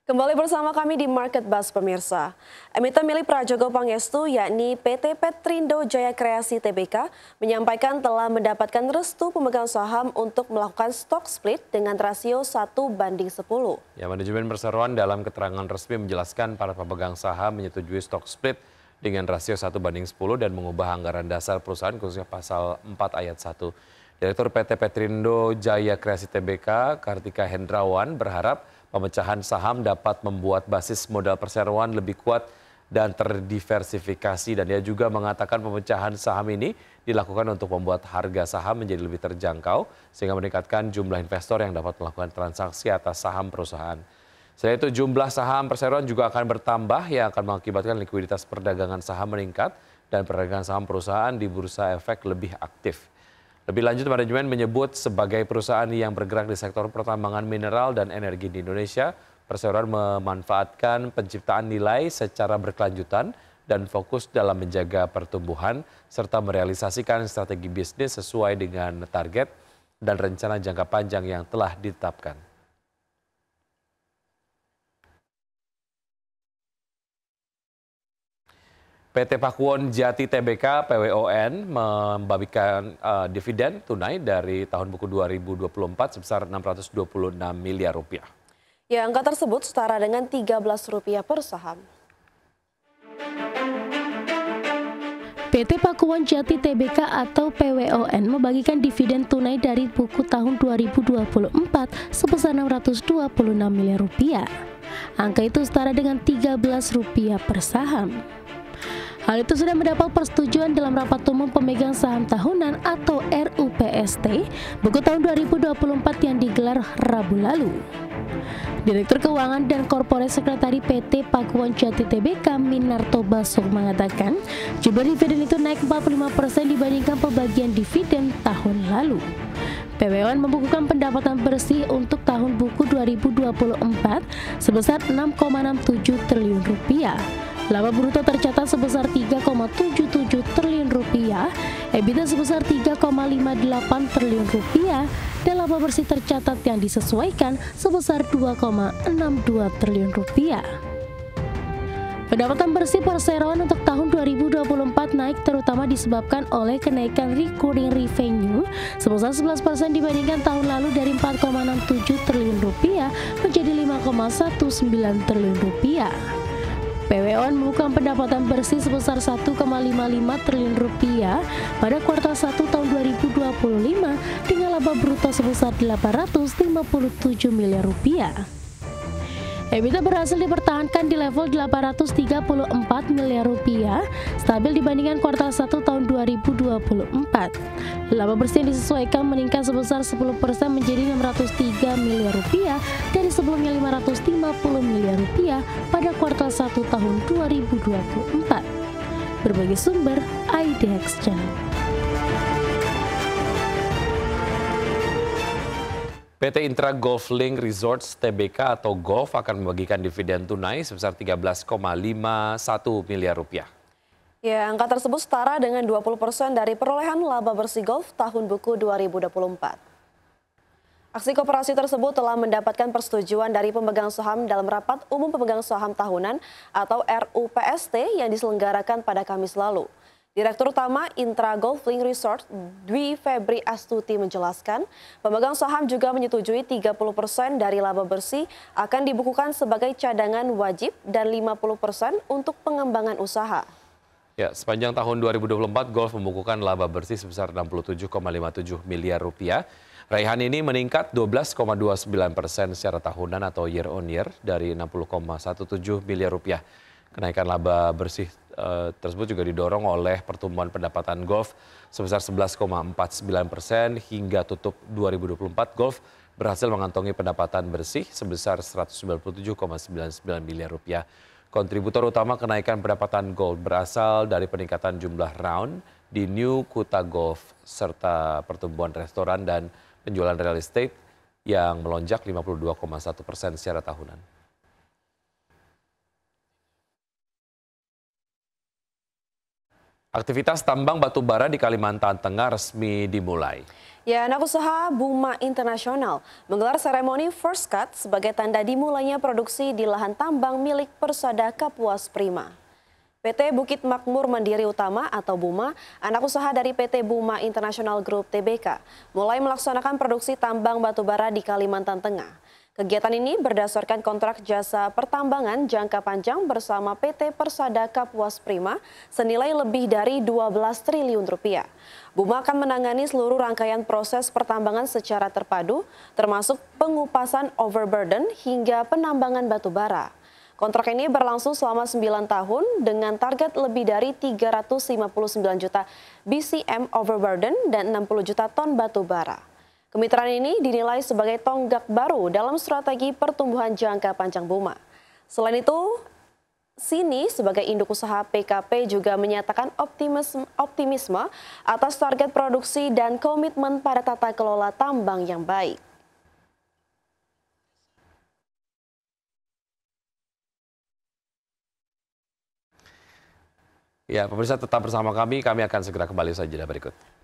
Kembali bersama kami di Market Buzz pemirsa. Emiten milik Prajogo Pangestu yakni PT Petrindo Jaya Kreasi Tbk menyampaikan telah mendapatkan restu pemegang saham untuk melakukan stock split dengan rasio 1:10. Ya, manajemen perseroan dalam keterangan resmi menjelaskan para pemegang saham menyetujui stock split dengan rasio 1:10 dan mengubah anggaran dasar perusahaan khususnya pasal 4 ayat 1. Direktur PT Petrindo Jaya Kreasi Tbk, Kartika Hendrawan, berharap pemecahan saham dapat membuat basis modal perseroan lebih kuat dan terdiversifikasi, dan dia juga mengatakan pemecahan saham ini dilakukan untuk membuat harga saham menjadi lebih terjangkau sehingga meningkatkan jumlah investor yang dapat melakukan transaksi atas saham perusahaan. Selain itu, jumlah saham perseroan juga akan bertambah yang akan mengakibatkan likuiditas perdagangan saham meningkat dan perdagangan saham perusahaan di Bursa Efek lebih aktif. Lebih lanjut, manajemen menyebut sebagai perusahaan yang bergerak di sektor pertambangan mineral dan energi di Indonesia, perseroan memanfaatkan penciptaan nilai secara berkelanjutan dan fokus dalam menjaga pertumbuhan serta merealisasikan strategi bisnis sesuai dengan target dan rencana jangka panjang yang telah ditetapkan. PT Pakuwon Jati Tbk (PWON) membagikan dividen tunai dari tahun buku 2024 sebesar Rp626 miliar. Ya, angka tersebut setara dengan Rp13 per saham. PT Pakuwon Jati Tbk atau PWON membagikan dividen tunai dari buku tahun 2024 sebesar Rp626 miliar. Angka itu setara dengan Rp13 per saham. Hal itu sudah mendapat persetujuan dalam rapat umum pemegang saham tahunan atau RUPST buku tahun 2024 yang digelar Rabu lalu. Direktur Keuangan dan Korporat Sekretari PT Pakuwon Jati Tbk Minarto Basok mengatakan jumlah dividen itu naik 45% dibandingkan pembagian dividen tahun lalu. PWON membukukan pendapatan bersih untuk tahun buku 2024 sebesar Rp6,67 triliun. Laba bruto tercatat sebesar Rp3,77 triliun, EBITDA sebesar Rp3,58 triliun, dan laba bersih tercatat yang disesuaikan sebesar Rp2,62 triliun. Pendapatan bersih perseroan untuk tahun 2024 naik terutama disebabkan oleh kenaikan recurring revenue sebesar 11% dibandingkan tahun lalu dari Rp4,67 triliun menjadi Rp5,19 triliun. PWON membuka pendapatan bersih sebesar Rp1,55 triliun pada kuartal 1 tahun 2025 dengan laba bruto sebesar Rp857 miliar. EBITDA berhasil dipertahankan di level Rp834 miliar, stabil dibandingkan kuartal 1 tahun 2024. Laba bersih yang disesuaikan meningkat sebesar 10% menjadi Rp603 miliar dari sebelumnya Rp550 miliar pada kuartal 1 tahun 2024. Berbagai sumber IDX Channel. PT Intra Golf Link Resorts Tbk atau Golf akan membagikan dividen tunai sebesar Rp13,51 miliar. Ya, angka tersebut setara dengan 20% dari perolehan laba bersih Golf tahun buku 2024. Aksi koperasi tersebut telah mendapatkan persetujuan dari pemegang saham dalam rapat umum pemegang saham tahunan atau RUPST yang diselenggarakan pada Kamis lalu. Direktur Utama Intra Golf Link Resort, Dwi Febri Astuti menjelaskan, pemegang saham juga menyetujui 30% dari laba bersih akan dibukukan sebagai cadangan wajib dan 50% untuk pengembangan usaha. Ya, sepanjang tahun 2024, Golf membukukan laba bersih sebesar Rp67,57 miliar. Raihan ini meningkat 12,29% secara tahunan atau year on year dari Rp60,17 miliar. Kenaikan laba bersih tersebut juga didorong oleh pertumbuhan pendapatan Golf sebesar 11,49% hingga tutup 2024. Golf berhasil mengantongi pendapatan bersih sebesar Rp197,99 miliar. Kontributor utama kenaikan pendapatan Golf berasal dari peningkatan jumlah round di New Kuta Golf serta pertumbuhan restoran dan penjualan real estate yang melonjak 52,1% secara tahunan. Aktivitas tambang batubara di Kalimantan Tengah resmi dimulai. Ya, anak usaha Buma Internasional menggelar seremoni First Cut sebagai tanda dimulainya produksi di lahan tambang milik Persada Kapuas Prima. PT Bukit Makmur Mandiri Utama atau Buma, anak usaha dari PT Buma International Group Tbk, mulai melaksanakan produksi tambang batubara di Kalimantan Tengah. Kegiatan ini berdasarkan kontrak jasa pertambangan jangka panjang bersama PT Persada Kapuas Prima senilai lebih dari 12 triliun rupiah. Buma akan menangani seluruh rangkaian proses pertambangan secara terpadu, termasuk pengupasan overburden hingga penambangan batubara. Kontrak ini berlangsung selama 9 tahun dengan target lebih dari 359 juta BCM overburden dan 60 juta ton batubara. Kemitraan ini dinilai sebagai tonggak baru dalam strategi pertumbuhan jangka panjang Buma. Selain itu, Sini sebagai induk usaha PKP juga menyatakan optimisme atas target produksi dan komitmen pada tata kelola tambang yang baik. Ya, pemirsa tetap bersama kami akan segera kembali saja berikut.